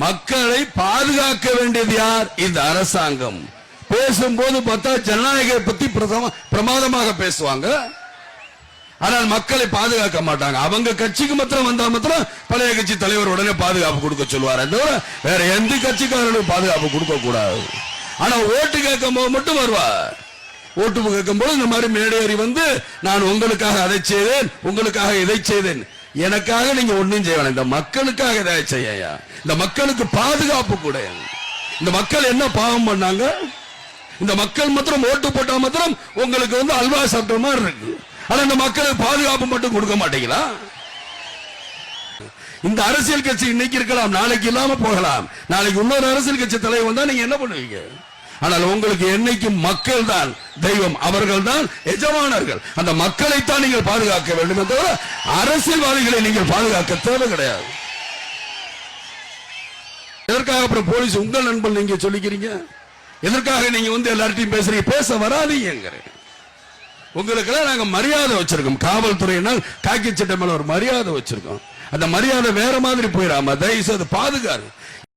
மக்களை பாதுகாக்க வேண்டியது யார்? இந்த அரசாங்கம். பேசும்போது பார்த்தா ஜனநாயக பத்தி பிரமாதமாக பேசுவாங்க, ஆனால் மக்களை பாதுகாக்க மாட்டாங்க. அவங்க கட்சிக்கு மாத்திரம் வந்தா மாத்திரம் பழைய கட்சி தலைவர் உடனே பாதுகாப்பு கொடுக்க சொல்லுவார், வேற எந்த கட்சிக்காரனுக்கு பாதுகாப்பு கொடுக்க கூடாது. ஆனா ஓட்டு கேட்கும் போது மட்டும் வருவார். ஓட்டு கேட்கும் போது இந்த மாதிரி மேடையேறி வந்து நான் உங்களுக்காக அதை செய்தேன், உங்களுக்காக இதை செய்தேன். எனக்காக நீங்க ஒன்னும் செய்ய வேணாம், இந்த மக்களுக்காக இதை செய்ய, இந்த மக்களுக்கு பாதுகாப்பு கூட. இந்த மக்கள் என்ன பாவம் பண்ணாங்க? இந்த மக்கள் மாத்திரம் ஓட்டு போட்டா மாத்திரம் உங்களுக்கு வந்து அல்வா சாப்பிட்ட மாதிரி இருக்கு. ஆனா இந்த மக்களுக்கு பாதுகாப்பு மட்டும் கொடுக்க மாட்டீங்களா? இந்த அரசியல் கட்சி இன்னைக்கு இருக்கலாம், நாளைக்கு இல்லாம போகலாம். நாளைக்கு இன்னொரு அரசியல் கட்சி தலைவர் வந்தா நீங்க என்ன பண்ணுவீங்க? ஆனால் உங்களுக்கு என்னைக்கும் மக்கள் தான் தெய்வம், அவர்கள் தான் எஜமானர்கள். அந்த மக்களைத்தான் நீங்கள் பாதுகாக்க வேண்டும், தவிர அரசியல்வாதிகளை நீங்கள் பாதுகாக்க தேவை கிடையாது. எதற்காக அப்புறம் போலீஸ் உங்கள் நண்பன் நீங்க சொல்லிக்கிறீங்க? எதற்காக நீங்க வந்து எல்லார்ட்டையும் பேசுறீங்க? பேச வராதீங்க. உங்களுக்கெல்லாம் நாங்க மரியாதை வச்சிருக்கோம். காவல்துறையினால் காக்கி சட்டை மேல ஒரு மரியாதை வச்சிருக்கோம். அந்த மரியாதை வேற மாதிரி போயிடாம தயவு செய்து பாதுகாரு.